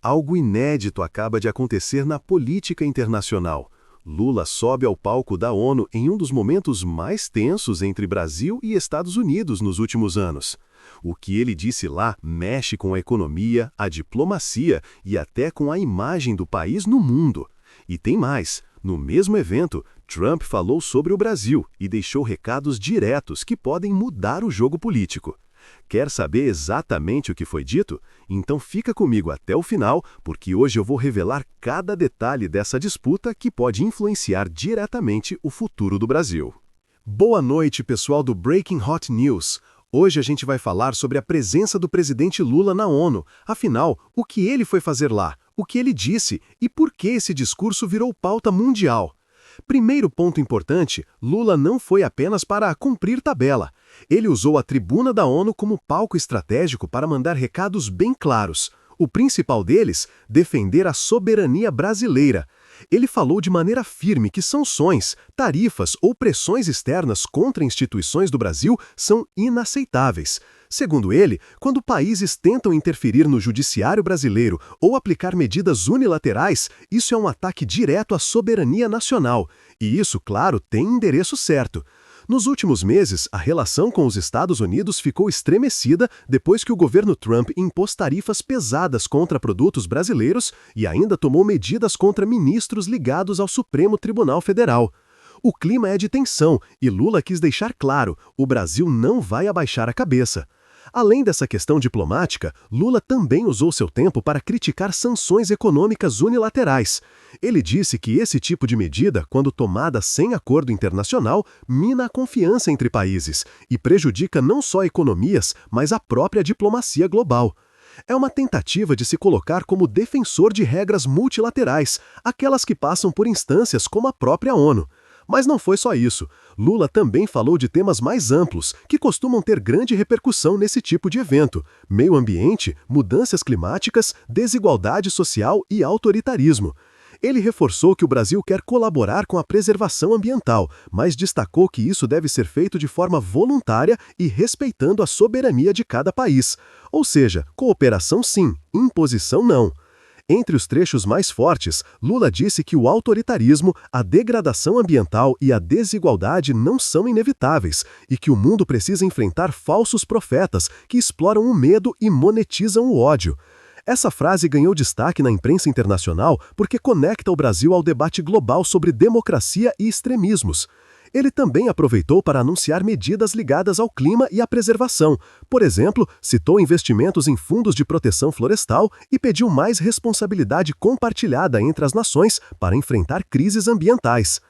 Algo inédito acaba de acontecer na política internacional. Lula sobe ao palco da ONU em um dos momentos mais tensos entre Brasil e Estados Unidos nos últimos anos. O que ele disse lá mexe com a economia, a diplomacia e até com a imagem do país no mundo. E tem mais. No mesmo evento, Trump falou sobre o Brasil e deixou recados diretos que podem mudar o jogo político. Quer saber exatamente o que foi dito? Então fica comigo até o final, porque hoje eu vou revelar cada detalhe dessa disputa que pode influenciar diretamente o futuro do Brasil. Boa noite, pessoal do Breaking Hot News. Hoje a gente vai falar sobre a presença do presidente Lula na ONU. Afinal, o que ele foi fazer lá? O que ele disse? E por que esse discurso virou pauta mundial? Primeiro ponto importante, Lula não foi apenas para cumprir tabela. Ele usou a tribuna da ONU como palco estratégico para mandar recados bem claros. O principal deles, defender a soberania brasileira. Ele falou de maneira firme que sanções, tarifas ou pressões externas contra instituições do Brasil são inaceitáveis. Segundo ele, quando países tentam interferir no judiciário brasileiro ou aplicar medidas unilaterais, isso é um ataque direto à soberania nacional. E isso, claro, tem endereço certo. Nos últimos meses, a relação com os Estados Unidos ficou estremecida depois que o governo Trump impôs tarifas pesadas contra produtos brasileiros e ainda tomou medidas contra ministros ligados ao Supremo Tribunal Federal. O clima é de tensão e Lula quis deixar claro, o Brasil não vai abaixar a cabeça. Além dessa questão diplomática, Lula também usou seu tempo para criticar sanções econômicas unilaterais. Ele disse que esse tipo de medida, quando tomada sem acordo internacional, mina a confiança entre países e prejudica não só economias, mas a própria diplomacia global. É uma tentativa de se colocar como defensor de regras multilaterais, aquelas que passam por instâncias como a própria ONU. Mas não foi só isso. Lula também falou de temas mais amplos, que costumam ter grande repercussão nesse tipo de evento: meio ambiente, mudanças climáticas, desigualdade social e autoritarismo. Ele reforçou que o Brasil quer colaborar com a preservação ambiental, mas destacou que isso deve ser feito de forma voluntária e respeitando a soberania de cada país. Ou seja, cooperação sim, imposição não. Entre os trechos mais fortes, Lula disse que o autoritarismo, a degradação ambiental e a desigualdade não são inevitáveis e que o mundo precisa enfrentar falsos profetas que exploram o medo e monetizam o ódio. Essa frase ganhou destaque na imprensa internacional porque conecta o Brasil ao debate global sobre democracia e extremismos. Ele também aproveitou para anunciar medidas ligadas ao clima e à preservação. Por exemplo, citou investimentos em fundos de proteção florestal e pediu mais responsabilidade compartilhada entre as nações para enfrentar crises ambientais.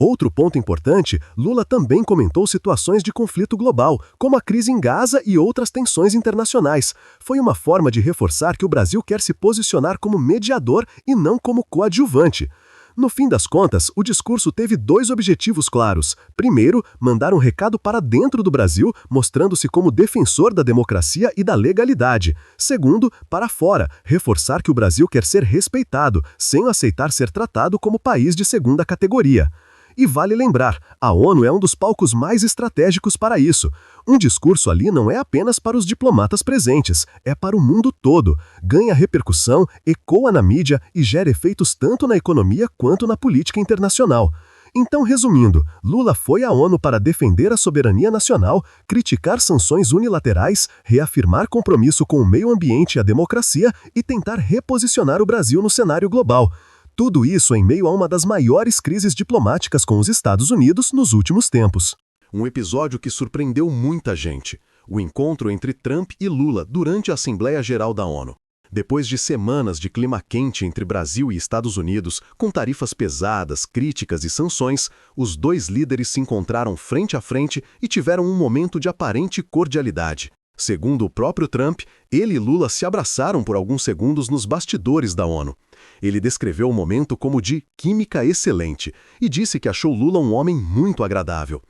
Outro ponto importante, Lula também comentou situações de conflito global, como a crise em Gaza e outras tensões internacionais. Foi uma forma de reforçar que o Brasil quer se posicionar como mediador e não como coadjuvante. No fim das contas, o discurso teve dois objetivos claros. Primeiro, mandar um recado para dentro do Brasil, mostrando-se como defensor da democracia e da legalidade. Segundo, para fora, reforçar que o Brasil quer ser respeitado, sem aceitar ser tratado como país de segunda categoria. E vale lembrar, a ONU é um dos palcos mais estratégicos para isso. Um discurso ali não é apenas para os diplomatas presentes, é para o mundo todo. Ganha repercussão, ecoa na mídia e gera efeitos tanto na economia quanto na política internacional. Então, resumindo, Lula foi à ONU para defender a soberania nacional, criticar sanções unilaterais, reafirmar compromisso com o meio ambiente e a democracia e tentar reposicionar o Brasil no cenário global. Tudo isso em meio a uma das maiores crises diplomáticas com os Estados Unidos nos últimos tempos. Um episódio que surpreendeu muita gente: o encontro entre Trump e Lula durante a Assembleia Geral da ONU. Depois de semanas de clima quente entre Brasil e Estados Unidos, com tarifas pesadas, críticas e sanções, os dois líderes se encontraram frente a frente e tiveram um momento de aparente cordialidade. Segundo o próprio Trump, ele e Lula se abraçaram por alguns segundos nos bastidores da ONU. Ele descreveu o momento como de química excelente e disse que achou Lula um homem muito agradável.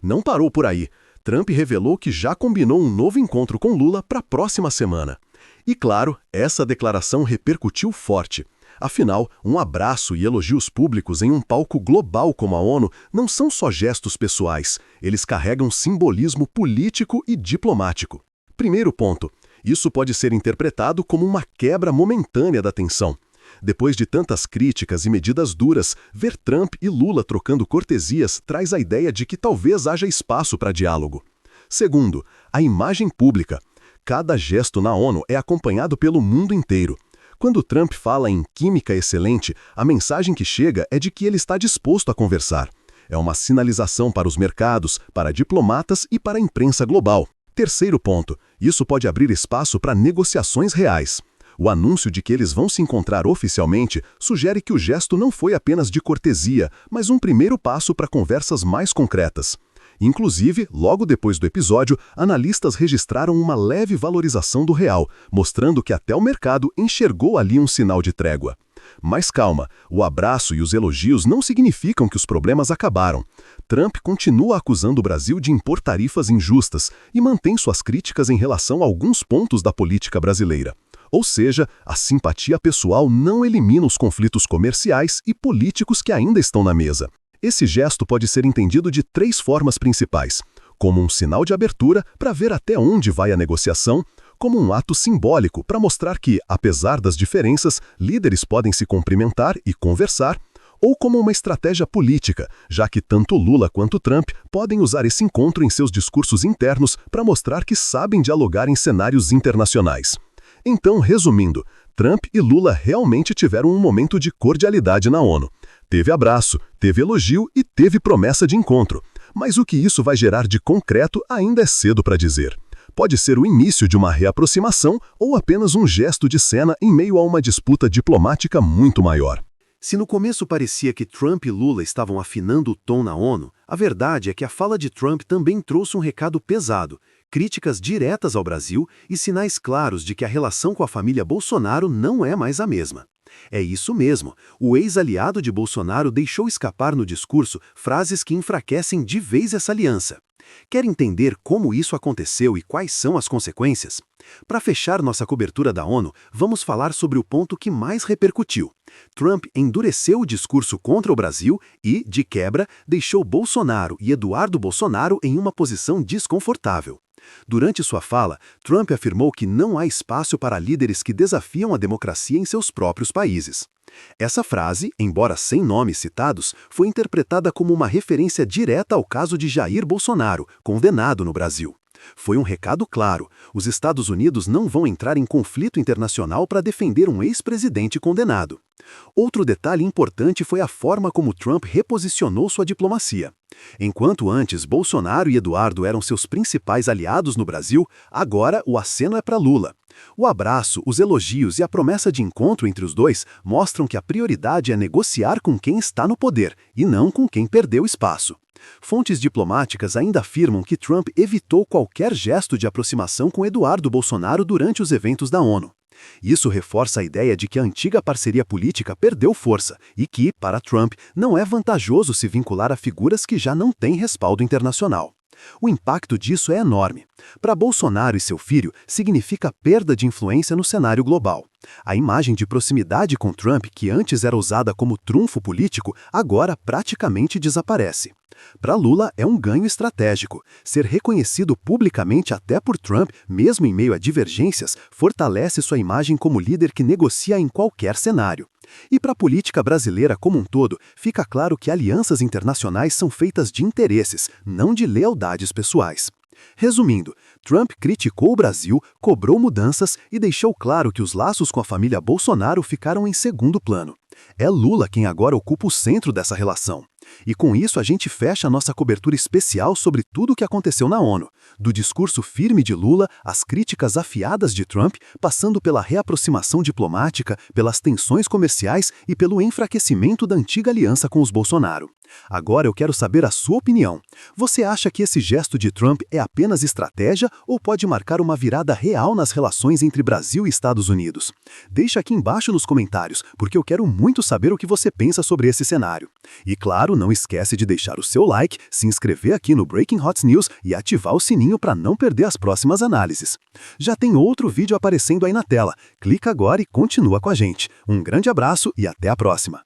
Não parou por aí. Trump revelou que já combinou um novo encontro com Lula para a próxima semana. E claro, essa declaração repercutiu forte. Afinal, um abraço e elogios públicos em um palco global como a ONU não são só gestos pessoais, eles carregam simbolismo político e diplomático. Primeiro ponto. Isso pode ser interpretado como uma quebra momentânea da tensão. Depois de tantas críticas e medidas duras, ver Trump e Lula trocando cortesias traz a ideia de que talvez haja espaço para diálogo. Segundo, a imagem pública. Cada gesto na ONU é acompanhado pelo mundo inteiro. Quando Trump fala em química excelente, a mensagem que chega é de que ele está disposto a conversar. É uma sinalização para os mercados, para diplomatas e para a imprensa global. Terceiro ponto, isso pode abrir espaço para negociações reais. O anúncio de que eles vão se encontrar oficialmente sugere que o gesto não foi apenas de cortesia, mas um primeiro passo para conversas mais concretas. Inclusive, logo depois do episódio, analistas registraram uma leve valorização do real, mostrando que até o mercado enxergou ali um sinal de trégua. Mas calma, o abraço e os elogios não significam que os problemas acabaram. Trump continua acusando o Brasil de impor tarifas injustas e mantém suas críticas em relação a alguns pontos da política brasileira. Ou seja, a simpatia pessoal não elimina os conflitos comerciais e políticos que ainda estão na mesa. Esse gesto pode ser entendido de 3 formas principais: como um sinal de abertura para ver até onde vai a negociação, como um ato simbólico para mostrar que, apesar das diferenças, líderes podem se cumprimentar e conversar, ou como uma estratégia política, já que tanto Lula quanto Trump podem usar esse encontro em seus discursos internos para mostrar que sabem dialogar em cenários internacionais. Então, resumindo, Trump e Lula realmente tiveram um momento de cordialidade na ONU. Teve abraço, teve elogio e teve promessa de encontro. Mas o que isso vai gerar de concreto ainda é cedo para dizer. Pode ser o início de uma reaproximação ou apenas um gesto de cena em meio a uma disputa diplomática muito maior. Se no começo parecia que Trump e Lula estavam afinando o tom na ONU, a verdade é que a fala de Trump também trouxe um recado pesado, críticas diretas ao Brasil e sinais claros de que a relação com a família Bolsonaro não é mais a mesma. É isso mesmo, o ex-aliado de Bolsonaro deixou escapar no discurso frases que enfraquecem de vez essa aliança. Quer entender como isso aconteceu e quais são as consequências? Para fechar nossa cobertura da ONU, vamos falar sobre o ponto que mais repercutiu. Trump endureceu o discurso contra o Brasil e, de quebra, deixou Bolsonaro e Eduardo Bolsonaro em uma posição desconfortável. Durante sua fala, Trump afirmou que não há espaço para líderes que desafiam a democracia em seus próprios países. Essa frase, embora sem nomes citados, foi interpretada como uma referência direta ao caso de Jair Bolsonaro, condenado no Brasil. Foi um recado claro: os Estados Unidos não vão entrar em conflito internacional para defender um ex-presidente condenado. Outro detalhe importante foi a forma como Trump reposicionou sua diplomacia. Enquanto antes Bolsonaro e Eduardo eram seus principais aliados no Brasil, agora o aceno é para Lula. O abraço, os elogios e a promessa de encontro entre os dois mostram que a prioridade é negociar com quem está no poder e não com quem perdeu espaço. Fontes diplomáticas ainda afirmam que Trump evitou qualquer gesto de aproximação com Eduardo Bolsonaro durante os eventos da ONU. Isso reforça a ideia de que a antiga parceria política perdeu força e que, para Trump, não é vantajoso se vincular a figuras que já não têm respaldo internacional. O impacto disso é enorme. Para Bolsonaro e seu filho, significa perda de influência no cenário global. A imagem de proximidade com Trump, que antes era usada como trunfo político, agora praticamente desaparece. Para Lula, é um ganho estratégico. Ser reconhecido publicamente até por Trump, mesmo em meio a divergências, fortalece sua imagem como líder que negocia em qualquer cenário. E para a política brasileira como um todo, fica claro que alianças internacionais são feitas de interesses, não de lealdades pessoais. Resumindo, Trump criticou o Brasil, cobrou mudanças e deixou claro que os laços com a família Bolsonaro ficaram em segundo plano. É Lula quem agora ocupa o centro dessa relação. E com isso a gente fecha a nossa cobertura especial sobre tudo o que aconteceu na ONU, do discurso firme de Lula às críticas afiadas de Trump, passando pela reaproximação diplomática, pelas tensões comerciais e pelo enfraquecimento da antiga aliança com os Bolsonaro. Agora eu quero saber a sua opinião. Você acha que esse gesto de Trump é apenas estratégia ou pode marcar uma virada real nas relações entre Brasil e Estados Unidos? Deixa aqui embaixo nos comentários, porque eu quero muito saber o que você pensa sobre esse cenário. E claro, não esquece de deixar o seu like, se inscrever aqui no Breaking Hot News e ativar o sininho para não perder as próximas análises. Já tem outro vídeo aparecendo aí na tela. Clica agora e continua com a gente. Um grande abraço e até a próxima!